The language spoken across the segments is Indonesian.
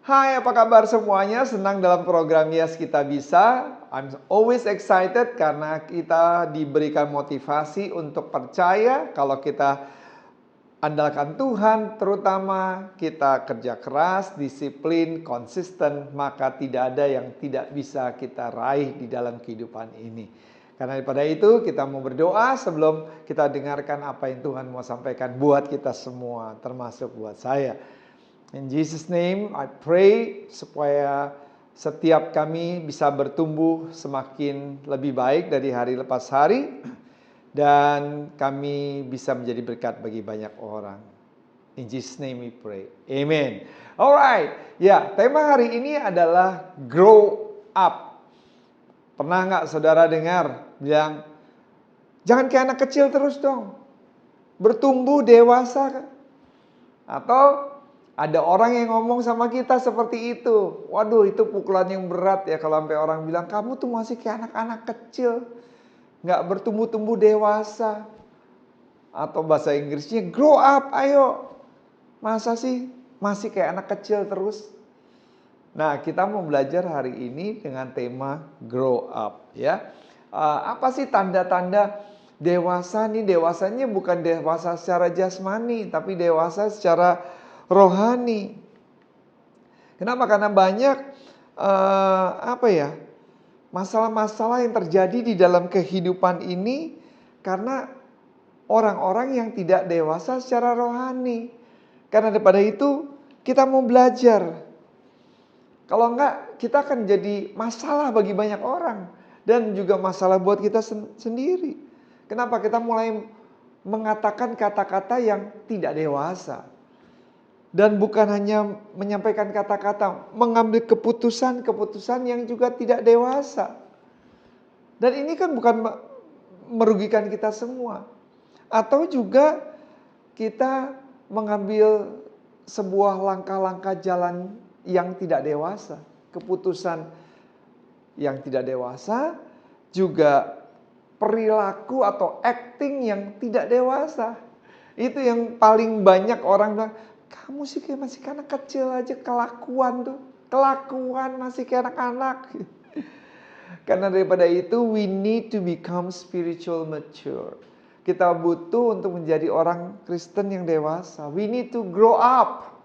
Hai, apa kabar semuanya? Senang dalam program Yes Kita Bisa. I'm always excited karena kita diberikan motivasi untuk percaya kalau kita andalkan Tuhan, terutama kita kerja keras, disiplin, konsisten, maka tidak ada yang tidak bisa kita raih di dalam kehidupan ini. Karena daripada itu kita mau berdoa sebelum kita dengarkan apa yang Tuhan mau sampaikan buat kita semua, termasuk buat saya. In Jesus name I pray supaya setiap kami bisa bertumbuh semakin lebih baik dari hari lepas hari. Dan kami bisa menjadi berkat bagi banyak orang. In Jesus name we pray. Amen. Alright. Ya, tema hari ini adalah grow up. Pernah nggak saudara dengar bilang, jangan kayak anak kecil terus dong. Bertumbuh dewasa. Atau ada orang yang ngomong sama kita seperti itu. Waduh, itu pukulan yang berat ya kalau sampai orang bilang, kamu tuh masih kayak anak-anak kecil. Nggak bertumbuh-tumbuh dewasa. Atau bahasa Inggrisnya grow up, ayo. Masa sih masih kayak anak kecil terus? Nah, kita mau belajar hari ini dengan tema grow up ya. Apa sih tanda-tanda dewasa nih? Dewasanya bukan dewasa secara jasmani, tapi dewasa secara rohani. Kenapa? Karena banyak masalah-masalah yang terjadi di dalam kehidupan ini karena orang-orang yang tidak dewasa secara rohani. Karena daripada itu kita mau belajar. Kalau enggak kita akan jadi masalah bagi banyak orang. Dan juga masalah buat kita sendiri. Kenapa? Kita mulai mengatakan kata-kata yang tidak dewasa. Dan bukan hanya menyampaikan kata-kata, mengambil keputusan-keputusan yang juga tidak dewasa. Dan ini kan bukan merugikan kita semua. Atau juga kita mengambil sebuah langkah-langkah jalan yang tidak dewasa. Keputusan yang tidak dewasa, juga perilaku atau acting yang tidak dewasa. Itu yang paling banyak orang bilang, kamu sih kayak masih anak kecil aja, kelakuan tuh. Kelakuan masih kayak anak-anak. Karena daripada itu we need to become spiritual mature. Kita butuh untuk menjadi orang Kristen yang dewasa. We need to grow up.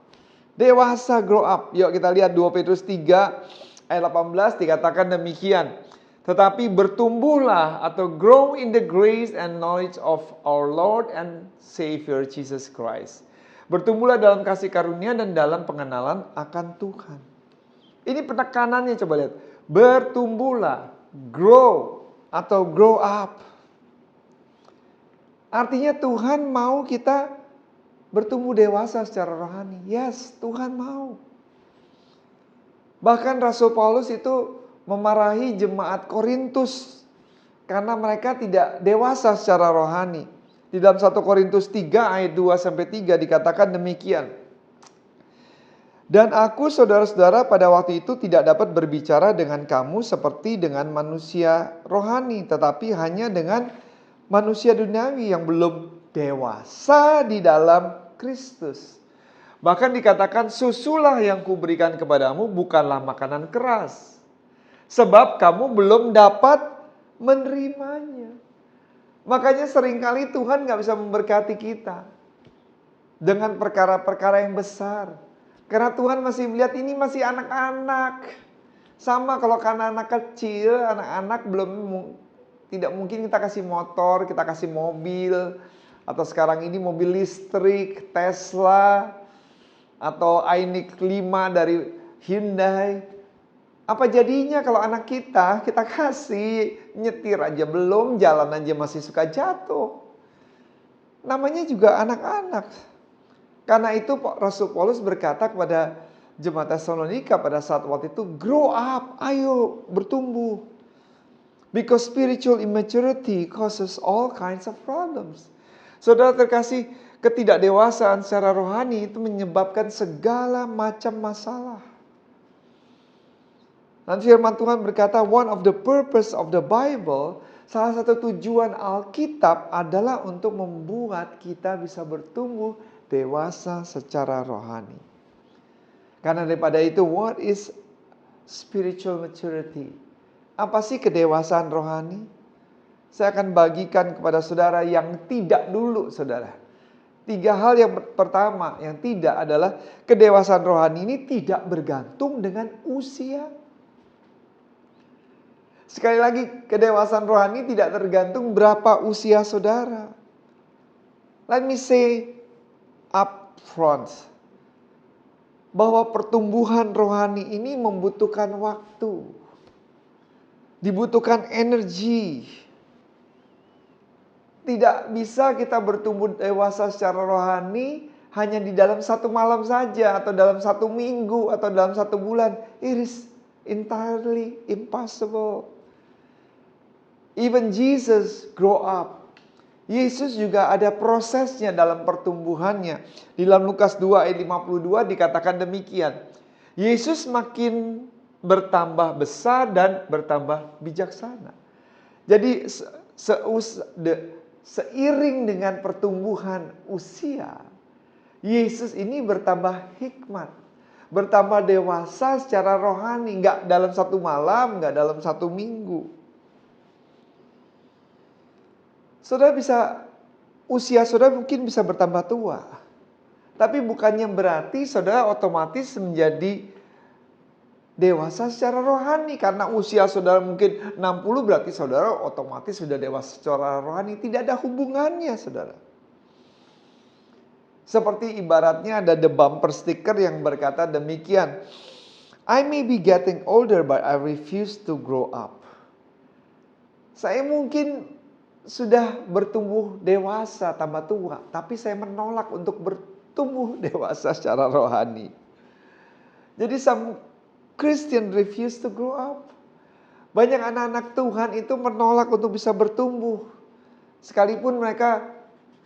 Dewasa grow up. Yuk kita lihat 2 Petrus 3 ayat 18 dikatakan demikian. Tetapi bertumbuhlah atau grow in the grace and knowledge of our Lord and Savior Jesus Christ. Bertumbuhlah dalam kasih karunia dan dalam pengenalan akan Tuhan. Ini penekanannya, coba lihat. Bertumbuhlah, grow atau grow up. Artinya Tuhan mau kita bertumbuh dewasa secara rohani. Yes, Tuhan mau. Bahkan Rasul Paulus itu memarahi jemaat Korintus karena mereka tidak dewasa secara rohani. Di dalam 1 Korintus 3 ayat 2-3 dikatakan demikian. Dan aku saudara-saudara pada waktu itu tidak dapat berbicara dengan kamu seperti dengan manusia rohani, tetapi hanya dengan manusia duniawi yang belum dewasa di dalam Kristus. Bahkan dikatakan susulah yang kuberikan kepadamu bukanlah makanan keras, sebab kamu belum dapat menerimanya. Makanya seringkali Tuhan gak bisa memberkati kita dengan perkara-perkara yang besar. Karena Tuhan masih melihat ini masih anak-anak. Sama kalau karena anak kecil, anak-anak tidak mungkin kita kasih motor, kita kasih mobil. Atau sekarang ini mobil listrik, Tesla. Atau iNIQ 5 dari Hyundai. Apa jadinya kalau anak kita kasih nyetir aja belum, jalan aja masih suka jatuh. Namanya juga anak-anak. Karena itu Rasul Paulus berkata kepada jemaat Tesalonika pada saat waktu itu, grow up, ayo bertumbuh. Because spiritual immaturity causes all kinds of problems. Saudara terkasih, ketidakdewasaan secara rohani itu menyebabkan segala macam masalah. Dan firman Tuhan berkata, one of the purpose of the Bible, salah satu tujuan Alkitab adalah untuk membuat kita bisa bertumbuh dewasa secara rohani. Karena daripada itu, what is spiritual maturity? Apa sih kedewasaan rohani? Saya akan bagikan kepada saudara yang tidak dulu, saudara. 3 hal yang pertama, yang tidak adalah kedewasaan rohani ini tidak bergantung dengan usia. Sekali lagi, kedewasaan rohani tidak tergantung berapa usia saudara. Let me say up front, bahwa pertumbuhan rohani ini membutuhkan waktu. Dibutuhkan energi. Tidak bisa kita bertumbuh dewasa secara rohani hanya di dalam 1 malam saja, atau dalam 1 minggu, atau dalam 1 bulan. It is entirely impossible. Even Jesus grow up. Yesus juga ada prosesnya dalam pertumbuhannya. Di dalam Lukas 2 ayat 52 dikatakan demikian. Yesus makin bertambah besar dan bertambah bijaksana. Jadi seiring dengan pertumbuhan usia, Yesus ini bertambah hikmat, bertambah dewasa secara rohani. Nggak dalam 1 malam, nggak dalam 1 minggu. Usia saudara mungkin bisa bertambah tua. Tapi bukannya berarti saudara otomatis menjadi dewasa secara rohani. Karena usia saudara mungkin 60 berarti saudara otomatis sudah dewasa secara rohani. Tidak ada hubungannya, saudara. Seperti ibaratnya ada the bumper sticker yang berkata demikian. I may be getting older but I refuse to grow up. Saya mungkin sudah bertumbuh dewasa tambah tua, tapi saya menolak untuk bertumbuh dewasa secara rohani. Jadi some Christian refuse to grow up. Banyak anak-anak Tuhan itu menolak untuk bisa bertumbuh. Sekalipun mereka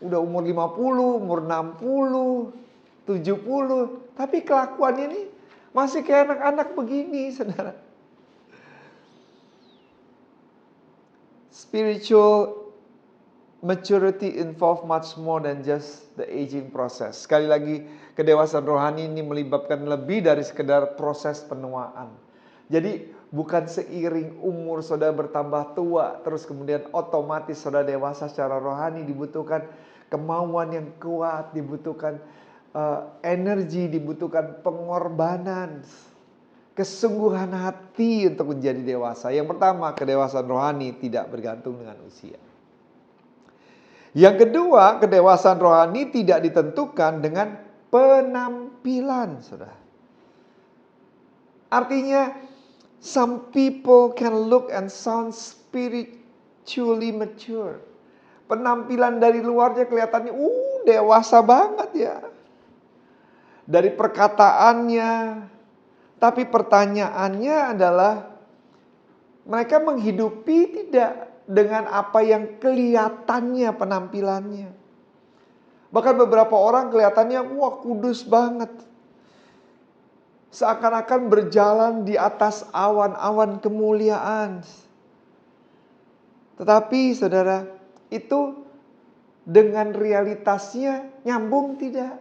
udah umur 50, umur 60, 70, tapi kelakuannya ini masih kayak anak-anak begini, saudara. Spiritual maturity involve much more than just the aging process. Sekali lagi, kedewasaan rohani ini melibatkan lebih dari sekedar proses penuaan. Jadi bukan seiring umur saudara bertambah tua, terus kemudian otomatis saudara dewasa secara rohani. Dibutuhkan kemauan yang kuat, dibutuhkan energi, dibutuhkan pengorbanan, kesungguhan hati untuk menjadi dewasa. Yang pertama, kedewasaan rohani tidak bergantung dengan usia. Yang kedua, kedewasaan rohani tidak ditentukan dengan penampilan, saudara. Artinya, some people can look and sound spiritually mature. Penampilan dari luarnya kelihatannya, dewasa banget ya. Dari perkataannya. Tapi pertanyaannya adalah, mereka menghidupi tidak dengan apa yang kelihatannya penampilannya. Bahkan beberapa orang kelihatannya kudus banget. Seakan-akan berjalan di atas awan-awan kemuliaan. Tetapi saudara, itu dengan realitasnya nyambung tidak?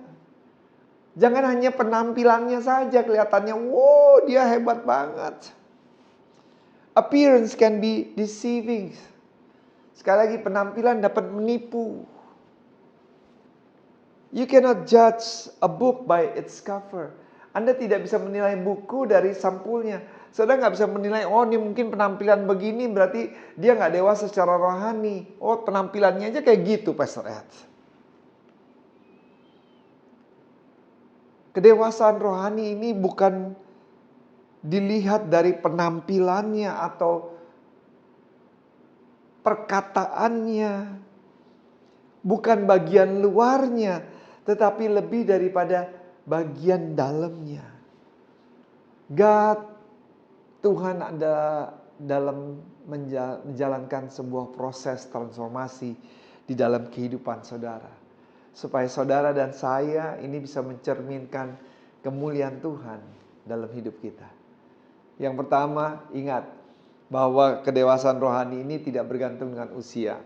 Jangan hanya penampilannya saja kelihatannya, dia hebat banget. Appearance can be deceiving. Sekali lagi, penampilan dapat menipu. You cannot judge a book by its cover. Anda tidak bisa menilai buku dari sampulnya. Saudara nggak bisa menilai, ini mungkin penampilan begini berarti dia nggak dewasa secara rohani. Penampilannya aja kayak gitu, Pastor Ed. Kedewasaan rohani ini bukan dilihat dari penampilannya atau perkataannya, bukan bagian luarnya, tetapi lebih daripada bagian dalamnya. God, Tuhan ada dalam menjalankan sebuah proses transformasi di dalam kehidupan saudara. Supaya saudara dan saya ini bisa mencerminkan kemuliaan Tuhan dalam hidup kita. Yang pertama, ingat bahwa kedewasaan rohani ini tidak bergantung dengan usia.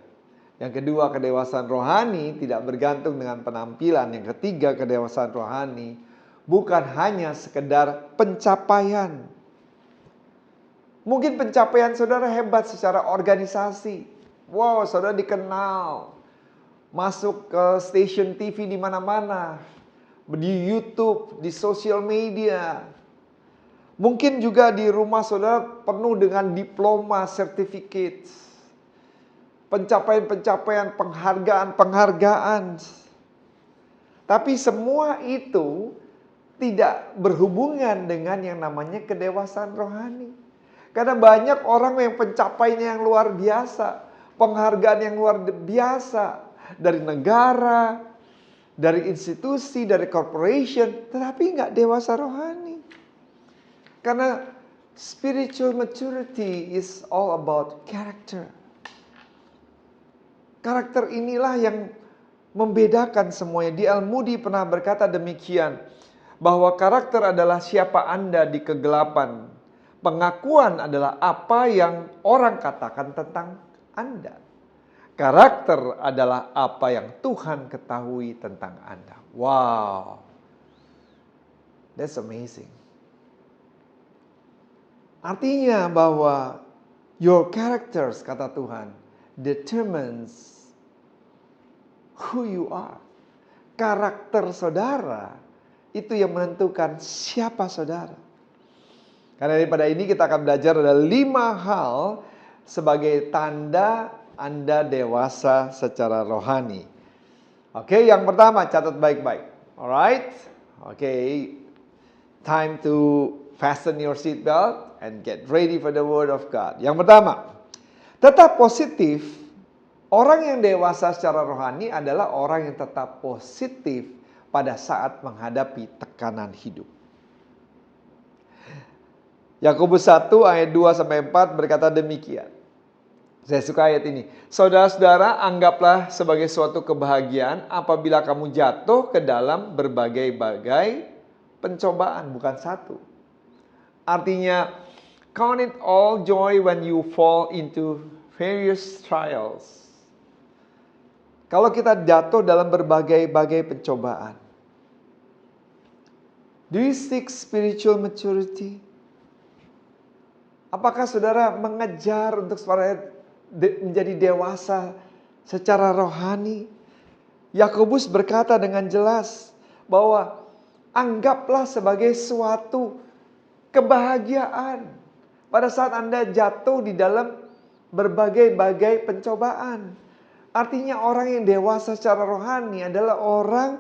Yang kedua, kedewasaan rohani tidak bergantung dengan penampilan. Yang ketiga, kedewasaan rohani bukan hanya sekedar pencapaian. Mungkin pencapaian saudara hebat secara organisasi. Wow, saudara dikenal. Masuk ke stasiun TV di mana-mana. Di YouTube, di sosial media. Mungkin juga di rumah saudara penuh dengan diploma, sertifikat. Pencapaian-pencapaian, penghargaan-penghargaan. Tapi semua itu tidak berhubungan dengan yang namanya kedewasaan rohani. Karena banyak orang yang pencapaiannya yang luar biasa, penghargaan yang luar biasa dari negara, dari institusi, dari corporation, tetapi nggak dewasa rohani. Karena spiritual maturity is all about character. Karakter inilah yang membedakan semuanya. D.L. Moody pernah berkata demikian, bahwa karakter adalah siapa Anda di kegelapan. Pengakuan adalah apa yang orang katakan tentang Anda. Karakter adalah apa yang Tuhan ketahui tentang Anda. Wow. That's amazing. Artinya bahwa your characters, kata Tuhan, determines who you are. Karakter saudara itu yang menentukan siapa saudara. Karena daripada ini kita akan belajar ada 5 hal sebagai tanda Anda dewasa secara rohani. Oke, yang pertama catat baik-baik. Alright? Oke, time to fasten your seatbelt and get ready for the word of God. Yang pertama, tetap positif. Orang yang dewasa secara rohani adalah orang yang tetap positif pada saat menghadapi tekanan hidup. Yakobus 1 ayat 2-4 berkata demikian. Saya suka ayat ini. Saudara-saudara, anggaplah sebagai suatu kebahagiaan apabila kamu jatuh ke dalam berbagai-bagai pencobaan, bukan satu. Artinya, count it all joy when you fall into various trials. Kalau kita jatuh dalam berbagai-bagai pencobaan. Do you seek spiritual maturity? Apakah saudara mengejar untuk supaya menjadi dewasa secara rohani? Yakobus berkata dengan jelas bahwa anggaplah sebagai suatu kebahagiaan pada saat Anda jatuh di dalam berbagai-bagai pencobaan. Artinya orang yang dewasa secara rohani adalah orang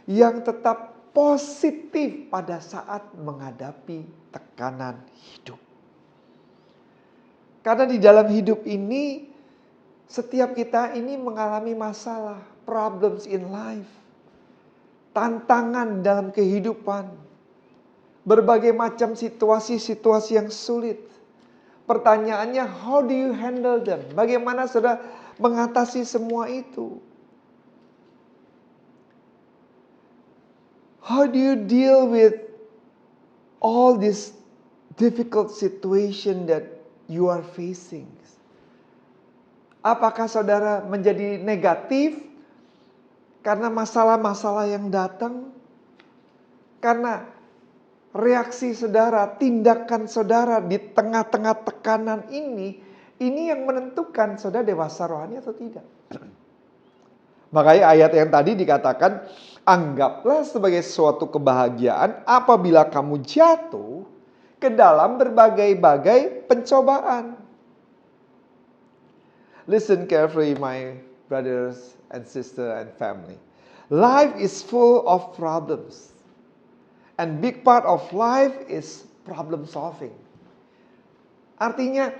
yang tetap positif pada saat menghadapi tekanan hidup. Karena di dalam hidup ini, setiap kita ini mengalami masalah, problems in life. Tantangan dalam kehidupan. Berbagai macam situasi-situasi yang sulit. Pertanyaannya, how do you handle them? Bagaimana saudara mengatasi semua itu? How do you deal with all this difficult situation that you are facing? Apakah saudara menjadi negatif karena masalah-masalah yang datang? Karena reaksi saudara, tindakan saudara di tengah-tengah tekanan ini yang menentukan saudara dewasa rohani atau tidak. Makanya ayat yang tadi dikatakan, anggaplah sebagai suatu kebahagiaan apabila kamu jatuh ke dalam berbagai-bagai pencobaan. Listen carefully, my brothers and sisters and family. Life is full of problems. And big part of life is problem solving. Artinya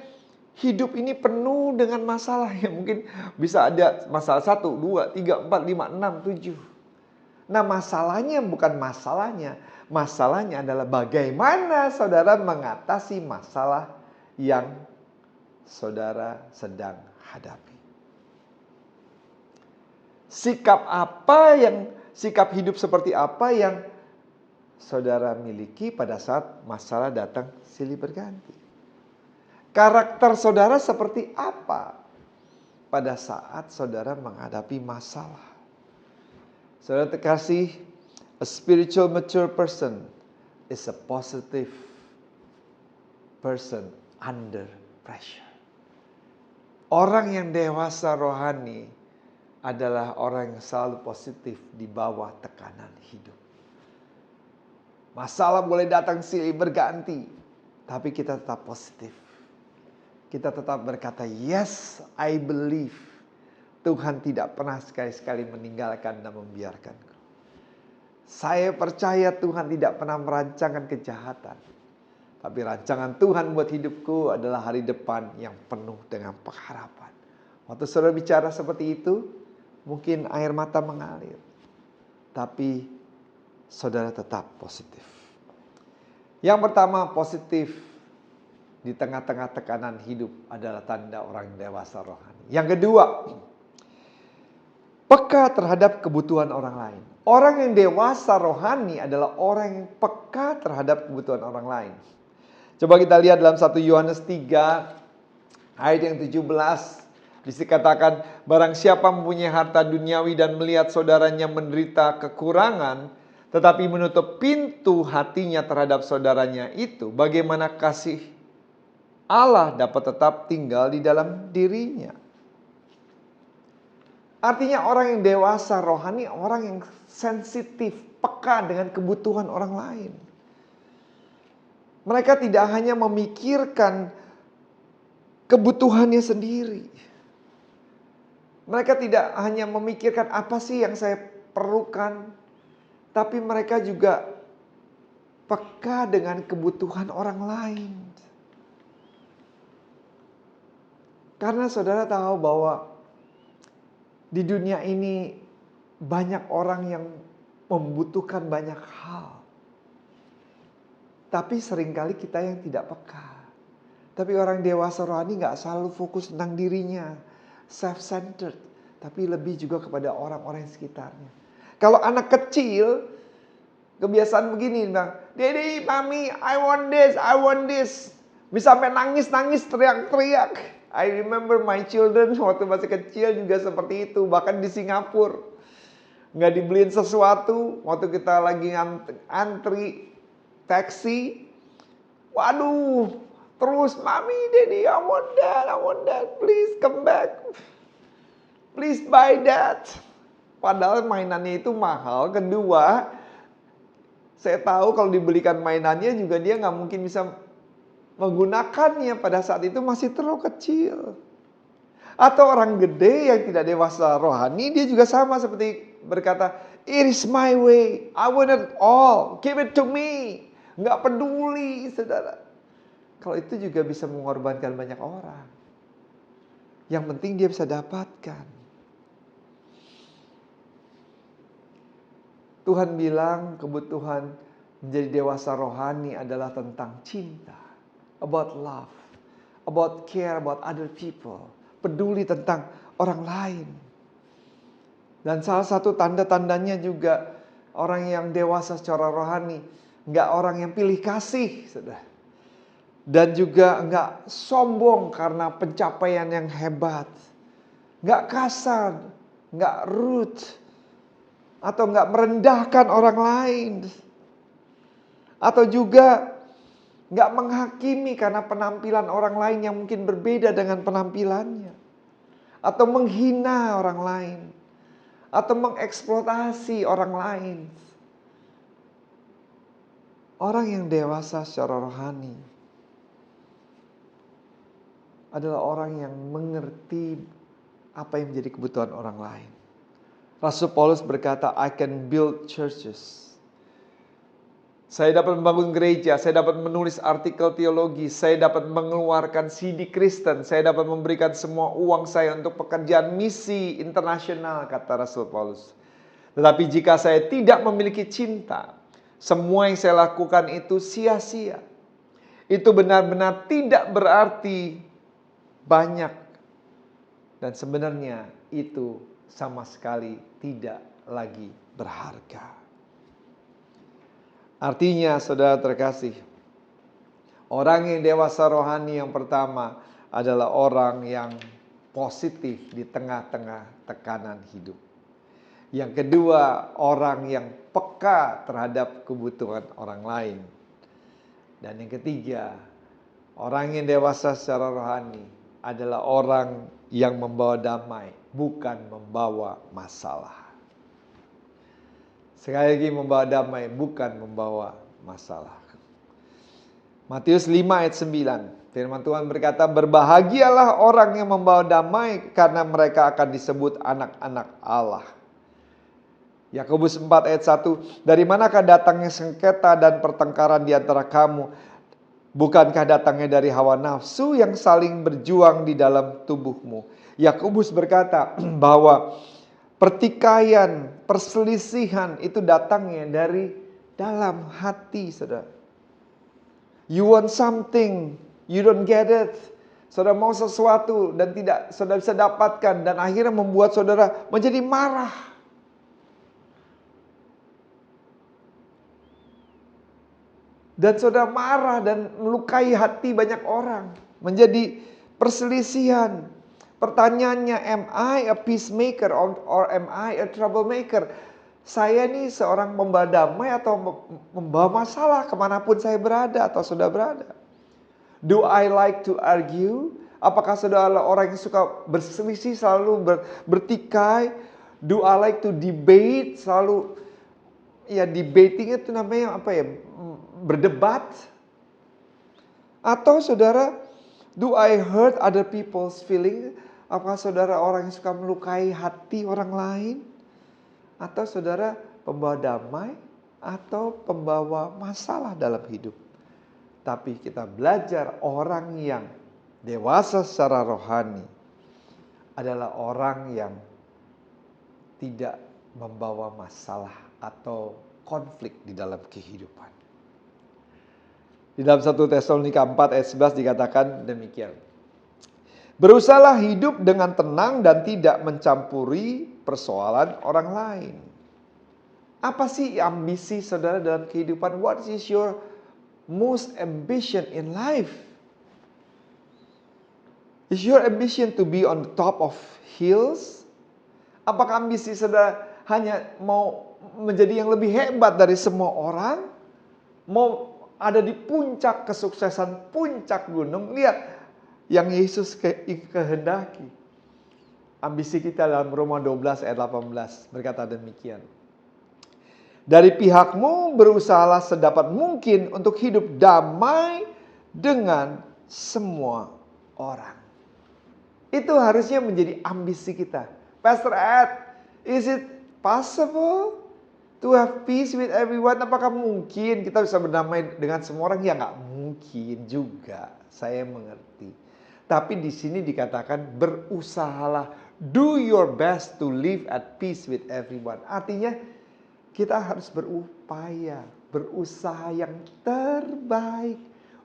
hidup ini penuh dengan masalah yang mungkin bisa ada masalah 1, 2, 3, 4, 5, 6, 7. Nah masalahnya bukan masalahnya. Masalahnya adalah bagaimana saudara mengatasi masalah yang saudara sedang hadapi. Sikap hidup seperti apa yang saudara miliki pada saat masalah datang silih berganti. Karakter saudara seperti apa pada saat saudara menghadapi masalah. Saudara terkasih, A spiritual mature person is a positive person under pressure. Orang yang dewasa rohani adalah orang yang selalu positif di bawah tekanan hidup. Masalah boleh datang silih berganti, tapi kita tetap positif. Kita tetap berkata, yes, I believe. Tuhan tidak pernah sekali-sekali meninggalkan dan membiarkanku. Saya percaya Tuhan tidak pernah merancangkan kejahatan. Tapi rancangan Tuhan buat hidupku adalah hari depan yang penuh dengan pengharapan. Waktu saudara bicara seperti itu, mungkin air mata mengalir. Tapi saudara tetap positif. Yang pertama, positif di tengah-tengah tekanan hidup adalah tanda orang dewasa rohani. Yang kedua, peka terhadap kebutuhan orang lain. Orang yang dewasa rohani adalah orang yang peka terhadap kebutuhan orang lain. Coba kita lihat dalam 1 Yohanes 3 ayat yang 17. Dikatakan, barang siapa mempunyai harta duniawi dan melihat saudaranya menderita kekurangan, tetapi menutup pintu hatinya terhadap saudaranya itu, bagaimana kasih Allah dapat tetap tinggal di dalam dirinya? Artinya orang yang dewasa rohani, orang yang sensitif, peka dengan kebutuhan orang lain. Mereka tidak hanya memikirkan kebutuhannya sendiri. Mereka tidak hanya memikirkan apa sih yang saya perlukan, tapi mereka juga peka dengan kebutuhan orang lain. Karena saudara tahu bahwa di dunia ini banyak orang yang membutuhkan banyak hal. Tapi seringkali kita yang tidak peka. Tapi orang dewasa rohani gak selalu fokus tentang dirinya. Self-centered. Tapi lebih juga kepada orang-orang sekitarnya. Kalau anak kecil, kebiasaan begini. Daddy, Mami, I want this, I want this. Bisa sampai nangis-nangis, teriak-teriak. I remember my children waktu masih kecil juga seperti itu. Bahkan di Singapura. Nggak dibeliin sesuatu. Waktu kita lagi antri taksi. Waduh. Terus, Mami, Daddy, I want that. Please come back. Please buy that. Padahal mainannya itu mahal. Kedua, saya tahu kalau dibelikan mainannya juga dia nggak mungkin bisa menggunakannya pada saat itu masih terlalu kecil. Atau orang gede yang tidak dewasa rohani, dia juga sama seperti berkata, it is my way, I want it all, give it to me. Nggak peduli, saudara. Kalau itu juga bisa mengorbankan banyak orang. Yang penting dia bisa dapatkan. Tuhan bilang kebutuhan menjadi dewasa rohani adalah tentang cinta. About love, about care about other people, peduli tentang orang lain. Dan salah satu tanda-tandanya juga orang yang dewasa secara rohani, enggak orang yang pilih kasih, sudah. Dan juga enggak sombong karena pencapaian yang hebat. Enggak kasar, enggak rude, atau enggak merendahkan orang lain. Atau juga nggak menghakimi karena penampilan orang lain yang mungkin berbeda dengan penampilannya. Atau menghina orang lain. Atau mengeksploitasi orang lain. Orang yang dewasa secara rohani adalah orang yang mengerti apa yang menjadi kebutuhan orang lain. Rasul Paulus berkata, I can build churches. Saya dapat membangun gereja, saya dapat menulis artikel teologi, saya dapat mengeluarkan CD Kristen, saya dapat memberikan semua uang saya untuk pekerjaan misi internasional, kata Rasul Paulus. Tetapi jika saya tidak memiliki cinta, semua yang saya lakukan itu sia-sia. Itu benar-benar tidak berarti banyak. Dan sebenarnya itu sama sekali tidak lagi berharga. Artinya saudara terkasih, orang yang dewasa rohani yang pertama adalah orang yang positif di tengah-tengah tekanan hidup. Yang kedua, orang yang peka terhadap kebutuhan orang lain. Dan yang ketiga, orang yang dewasa secara rohani adalah orang yang membawa damai, bukan membawa masalah. Sekali lagi, membawa damai, bukan membawa masalah. Matius 5 ayat 9. Firman Tuhan berkata, berbahagialah orang yang membawa damai, karena mereka akan disebut anak-anak Allah. Yakobus 4 ayat 1. Dari manakah datangnya sengketa dan pertengkaran di antara kamu? Bukankah datangnya dari hawa nafsu yang saling berjuang di dalam tubuhmu? Yakobus berkata bahwa pertikaian, perselisihan itu datangnya dari dalam hati, saudara. You want something, you don't get it. Saudara mau sesuatu dan tidak saudara bisa dapatkan, dan akhirnya membuat saudara menjadi marah. Dan saudara marah dan melukai hati banyak orang. Menjadi perselisihan. Pertanyaannya, am I a peacemaker or am I a troublemaker? Saya nih seorang membawa damai atau membawa masalah kemanapun saya berada atau sudah berada? Do I like to argue? Apakah saudara adalah orang yang suka berselisih, selalu bertikai? Do I like to debate? Selalu, ya debating itu namanya apa ya? Berdebat? Atau saudara, do I hurt other people's feeling? Apakah saudara orang yang suka melukai hati orang lain? Atau saudara pembawa damai atau pembawa masalah dalam hidup? Tapi kita belajar orang yang dewasa secara rohani adalah orang yang tidak membawa masalah atau konflik di dalam kehidupan. Di dalam 1 Tesalonika 4 ayat 11 dikatakan demikian. Berusahalah hidup dengan tenang dan tidak mencampuri persoalan orang lain. Apa sih ambisi saudara dalam kehidupan? What is your most ambition in life? Is your ambition to be on the top of hills? Apakah ambisi saudara hanya mau menjadi yang lebih hebat dari semua orang? Mau ada di puncak kesuksesan, puncak gunung? Lihat yang Yesus kehendaki. Ambisi kita dalam Roma 12 ayat 18 berkata demikian. Dari pihakmu berusahalah sedapat mungkin untuk hidup damai dengan semua orang. Itu harusnya menjadi ambisi kita. Pastor Ed, is it possible to have peace with everyone? Apakah mungkin kita bisa berdamai dengan semua orang? Ya nggak mungkin juga. Saya mengerti. Tapi di sini dikatakan berusahalah, do your best to live at peace with everyone. Artinya kita harus berupaya, berusaha yang terbaik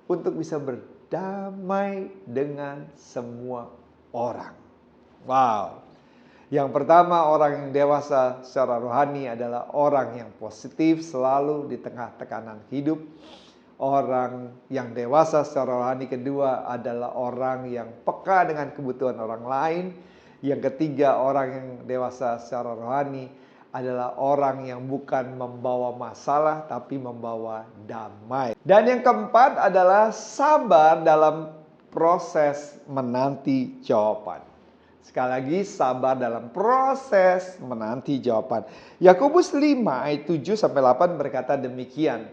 untuk bisa berdamai dengan semua orang. Wow. Yang pertama, orang yang dewasa secara rohani adalah orang yang positif selalu di tengah tekanan hidup. Orang yang dewasa secara rohani kedua adalah orang yang peka dengan kebutuhan orang lain. Yang ketiga, orang yang dewasa secara rohani adalah orang yang bukan membawa masalah tapi membawa damai. Dan yang keempat adalah sabar dalam proses menanti jawaban. Sekali lagi, sabar dalam proses menanti jawaban. Yakobus 5 ayat 7-8 berkata demikian.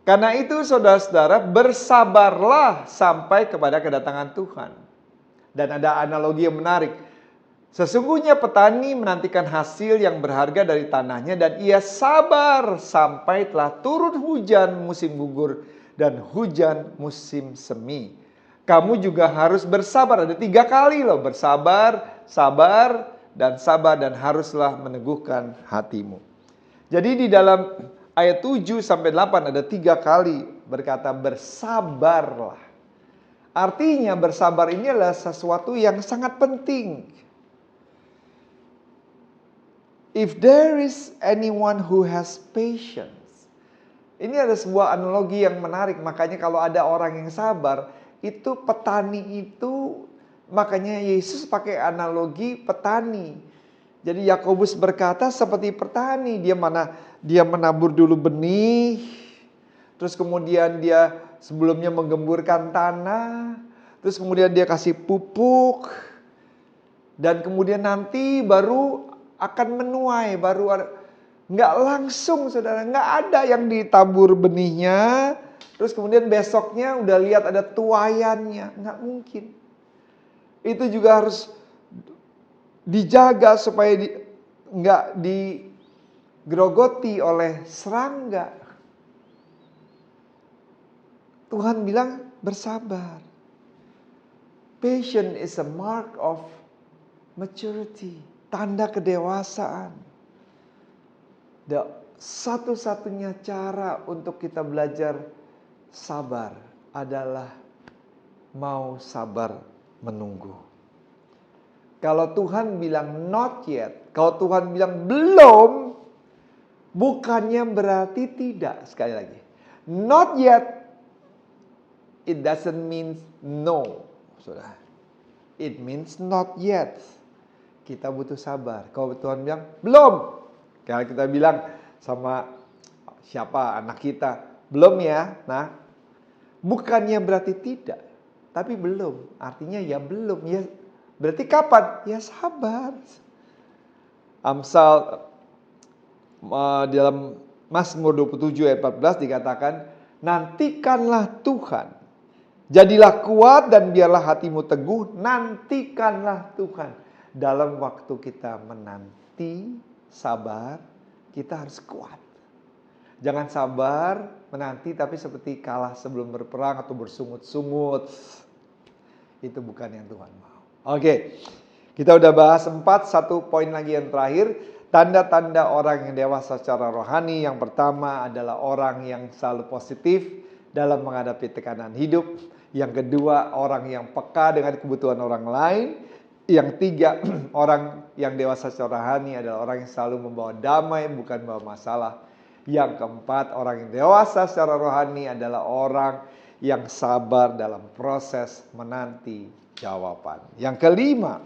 Karena itu saudara-saudara, bersabarlah sampai kepada kedatangan Tuhan. Dan ada analogi yang menarik. Sesungguhnya petani menantikan hasil yang berharga dari tanahnya, dan ia sabar sampai telah turun hujan musim gugur dan hujan musim semi. Kamu juga harus bersabar. Ada 3 kali loh, bersabar, sabar, dan sabar, dan haruslah meneguhkan hatimu. Jadi di dalam ayat 7-8 ada 3 kali berkata bersabarlah. Artinya bersabar ini adalah sesuatu yang sangat penting. If there is anyone who has patience. Ini ada sebuah analogi yang menarik. Makanya kalau ada orang yang sabar, itu petani itu, makanya Yesus pakai analogi petani. Jadi Yakobus berkata seperti petani, dia menabur dulu benih, terus kemudian dia sebelumnya menggemburkan tanah, terus kemudian dia kasih pupuk, dan kemudian nanti baru akan menuai, nggak langsung saudara, nggak ada yang ditabur benihnya, terus kemudian besoknya udah lihat ada tuaiannya, nggak mungkin. Itu juga harus dijaga supaya nggak digerogoti oleh serangga. Tuhan bilang bersabar. Patience is a mark of maturity, tanda kedewasaan. Satu-satunya cara untuk kita belajar sabar adalah mau sabar menunggu. Kalau Tuhan bilang not yet, kalau Tuhan bilang belum, bukannya berarti tidak. Sekali lagi, not yet, it doesn't mean no. Saudara, it means not yet. Kita butuh sabar. Kalau Tuhan bilang belum, kalau kita bilang sama siapa anak kita, belum ya. Nah, bukannya berarti tidak, tapi belum. Artinya ya belum. Ya berarti kapan? Ya sabar. Amsal dalam Mazmur 27 ayat 14 dikatakan, nantikanlah Tuhan. Jadilah kuat dan biarlah hatimu teguh. Nantikanlah Tuhan. Dalam waktu kita menanti, sabar, kita harus kuat. Jangan sabar, menanti tapi seperti kalah sebelum berperang atau bersungut-sungut. Itu bukan yang Tuhan mau. Oke, kita udah bahas 4, satu poin lagi yang terakhir. Tanda-tanda orang yang dewasa secara rohani. Yang pertama adalah orang yang selalu positif dalam menghadapi tekanan hidup. Yang kedua, orang yang peka dengan kebutuhan orang lain. Yang tiga, orang yang dewasa secara rohani adalah orang yang selalu membawa damai, bukan membawa masalah. Yang keempat, orang yang dewasa secara rohani adalah orang yang sabar dalam proses menanti jawaban. Yang kelima,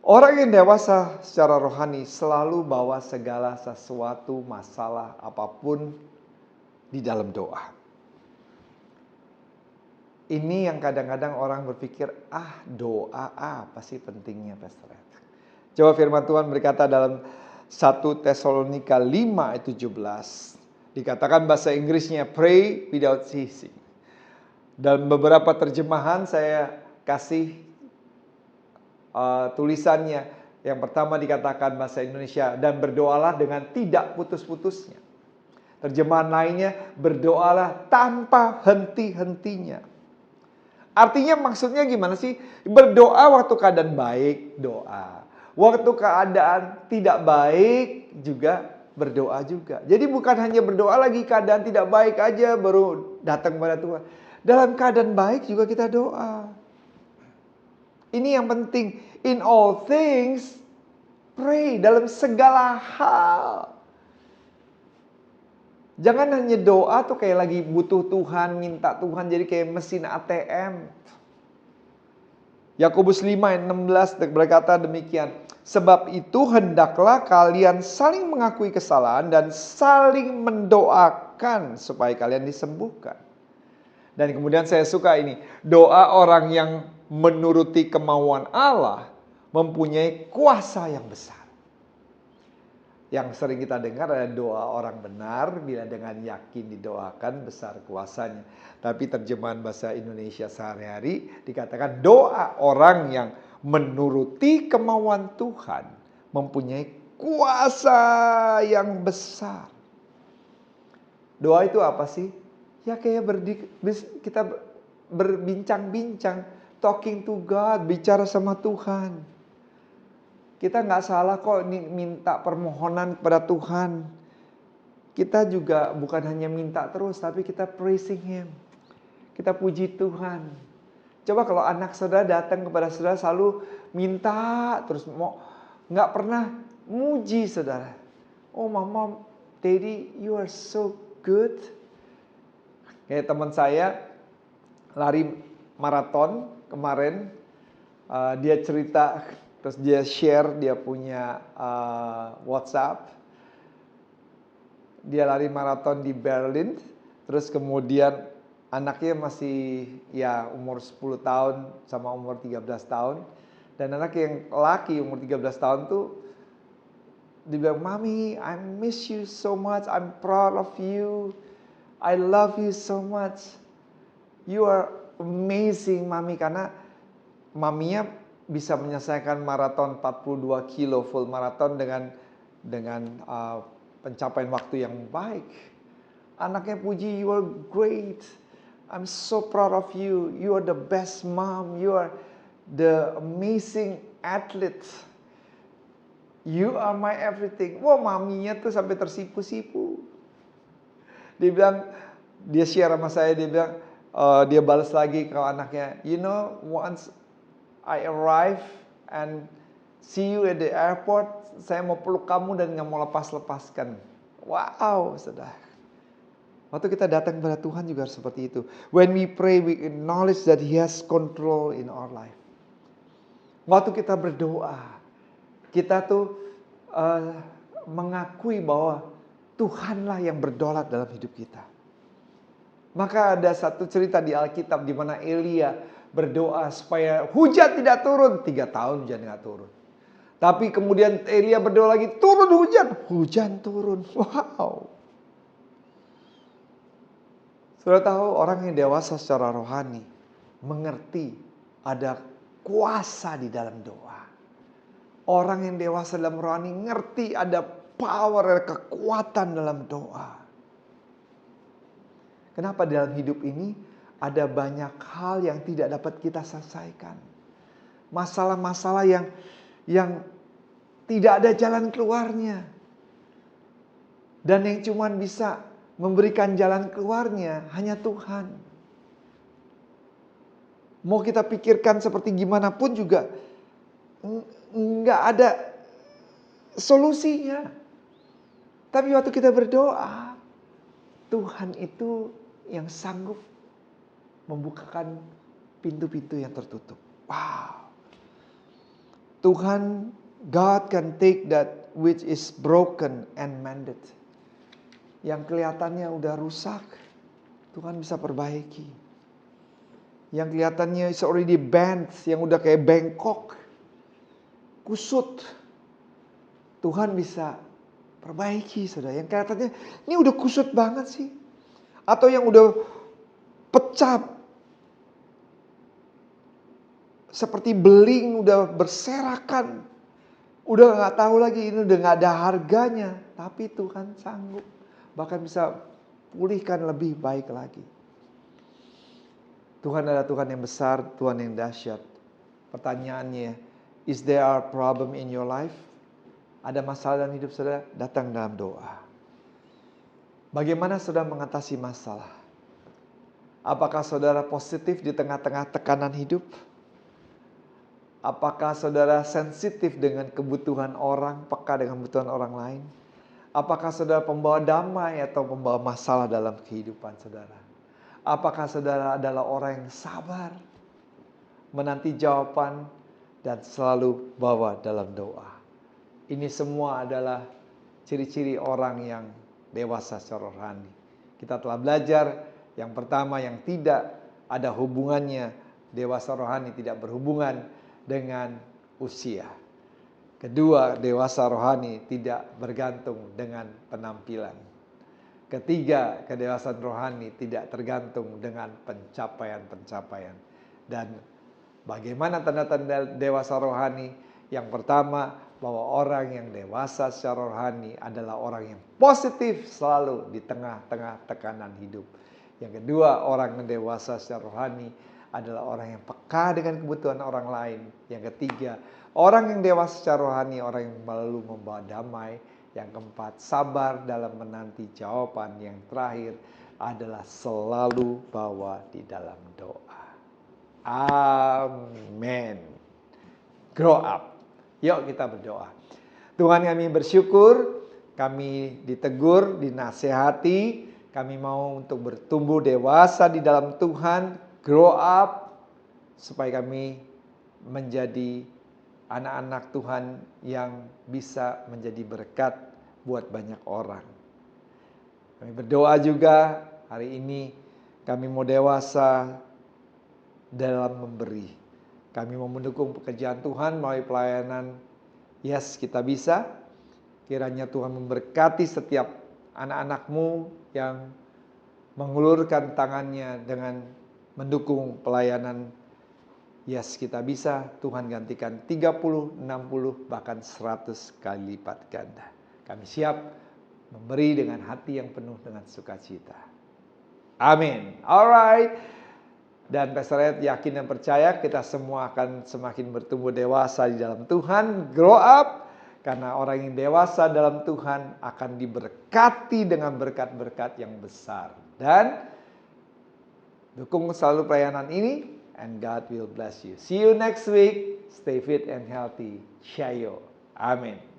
orang yang dewasa secara rohani selalu bawa segala sesuatu masalah apapun di dalam doa. Ini yang kadang-kadang orang berpikir, doa apa sih pentingnya Pastor Ed? Coba firman Tuhan berkata dalam 1 Tesalonika 5 ayat 17. Dikatakan bahasa Inggrisnya pray without ceasing. Dalam beberapa terjemahan saya kasih tulisannya. Yang pertama dikatakan bahasa Indonesia, dan berdoalah dengan tidak putus-putusnya. Terjemahan lainnya, berdoalah tanpa henti-hentinya. Artinya maksudnya gimana sih? Berdoa waktu keadaan baik, doa. Waktu keadaan tidak baik juga berdoa juga. Jadi bukan hanya berdoa lagi keadaan tidak baik aja baru datang kepada Tuhan. Dalam keadaan baik juga kita doa. Ini yang penting. In all things, pray. Dalam segala hal. Jangan hanya doa tuh kayak lagi butuh Tuhan, minta Tuhan jadi kayak mesin ATM. Yakobus 5 ayat 16 berkata demikian. Sebab itu hendaklah kalian saling mengakui kesalahan dan saling mendoakan supaya kalian disembuhkan. Dan kemudian saya suka ini. Doa orang yang menuruti kemauan Allah mempunyai kuasa yang besar. Yang sering kita dengar adalah doa orang benar bila dengan yakin didoakan besar kuasanya. Tapi terjemahan bahasa Indonesia sehari-hari dikatakan doa orang yang menuruti kemauan Tuhan mempunyai kuasa yang besar. Doa itu apa sih? Ya kayak kita berbincang-bincang, talking to God, bicara sama Tuhan. Kita nggak salah kok minta permohonan kepada Tuhan. Kita juga bukan hanya minta terus, tapi kita praising Him. Kita puji Tuhan. Coba kalau anak saudara datang kepada saudara selalu minta terus, nggak pernah muji saudara. Oh mama, daddy, you are so good. Kayak teman saya lari maraton kemarin, dia cerita Terus dia share, dia punya WhatsApp. Dia lari maraton di Berlin. Terus kemudian anaknya masih ya umur 10 tahun sama umur 13 tahun. Dan anak yang laki umur 13 tahun tuh dia bilang, "Mami, I miss you so much. I'm proud of you. I love you so much. You are amazing, Mami." Karena maminya bisa menyelesaikan maraton 42 kilo full maraton dengan pencapaian waktu yang baik. Anaknya puji, "You are great. I'm so proud of you. You are the best mom. You are the amazing athlete. You are my everything." Wah, maminya tuh sampai tersipu-sipu. Dia bilang, dia share sama saya, dia bilang, dia balas lagi ke anaknya, "You know, once I arrive and see you at the airport, saya mau peluk kamu dan gak mau lepas-lepaskan." Wow, saudara. Waktu kita datang kepada Tuhan juga seperti itu. When we pray, we acknowledge that He has control in our life. Waktu kita berdoa, kita tuh mengakui bahwa Tuhanlah yang berdaulat dalam hidup kita. Maka ada satu cerita di Alkitab di mana Elia berdoa supaya hujan tidak turun. 3 tahun hujan tidak turun. Tapi kemudian Elia berdoa lagi, turun hujan. Hujan turun. Wow. Sudah tahu, orang yang dewasa secara rohani mengerti ada kuasa di dalam doa. Orang yang dewasa dalam rohani ngerti ada power, ada kekuatan dalam doa. Kenapa dalam hidup ini ada banyak hal yang tidak dapat kita selesaikan. Masalah-masalah yang tidak ada jalan keluarnya. Dan yang cuma bisa memberikan jalan keluarnya hanya Tuhan. Mau kita pikirkan seperti gimana pun juga nggak ada solusinya. Tapi waktu kita berdoa, Tuhan itu yang sanggup membukakan pintu-pintu yang tertutup. Wow. Tuhan, God can take that which is broken and mend it. Yang kelihatannya udah rusak, Tuhan bisa perbaiki. Yang kelihatannya is already bent, yang udah kayak bengkok, kusut, Tuhan bisa perbaiki, saudara. Yang kelihatannya ini udah kusut banget sih, atau yang udah pecah, seperti beling, udah berserakan, udah nggak tahu lagi, ini udah nggak ada harganya, tapi Tuhan sanggup. Bahkan bisa pulihkan lebih baik lagi. Tuhan adalah Tuhan yang besar, Tuhan yang dahsyat. Pertanyaannya, is there a problem in your life? Ada masalah dalam hidup saudara? Datang dalam doa. Bagaimana saudara mengatasi masalah? Apakah saudara positif di tengah-tengah tekanan hidup? Apakah saudara sensitif dengan kebutuhan orang, peka dengan kebutuhan orang lain? Apakah saudara pembawa damai atau pembawa masalah dalam kehidupan saudara? Apakah saudara adalah orang yang sabar, menanti jawaban, dan selalu bawa dalam doa? Ini semua adalah ciri-ciri orang yang dewasa secara rohani. Kita telah belajar yang pertama, yang tidak ada hubungannya, dewasa rohani tidak berhubungan dengan usia. Kedua, dewasa rohani tidak bergantung dengan penampilan. Ketiga, kedewasaan rohani tidak tergantung dengan pencapaian-pencapaian. Dan bagaimana tanda-tanda dewasa rohani? Yang pertama, bahwa orang yang dewasa secara rohani adalah orang yang positif selalu di tengah-tengah tekanan hidup. Yang kedua, orang yang dewasa secara rohani adalah orang yang peka dengan kebutuhan orang lain. Yang ketiga, orang yang dewasa secara rohani, orang yang selalu membawa damai. Yang keempat, sabar dalam menanti jawaban. Yang terakhir adalah selalu bawa di dalam doa. Amin. Grow up. Yuk kita berdoa. Tuhan, kami bersyukur, kami ditegur, dinasehati. Kami mau untuk bertumbuh dewasa di dalam Tuhan. Grow up supaya kami menjadi anak-anak Tuhan yang bisa menjadi berkat buat banyak orang. Kami berdoa juga hari ini kami mau dewasa dalam memberi. Kami mau mendukung pekerjaan Tuhan melalui pelayanan Yes Kita Bisa. Kiranya Tuhan memberkati setiap anak-anakmu yang mengulurkan tangannya dengan mendukung pelayanan Yes Kita Bisa. Tuhan gantikan 30, 60, bahkan 100 kali lipat ganda. Kami siap memberi dengan hati yang penuh dengan sukacita. Amin. Alright. Dan Pastor Ed yakin dan percaya kita semua akan semakin bertumbuh dewasa di dalam Tuhan. Grow up. Karena orang yang dewasa dalam Tuhan akan diberkati dengan berkat-berkat yang besar. Dan dukung selalu pelayanan ini. And God will bless you. See you next week. Stay fit and healthy. Shayo. Amin.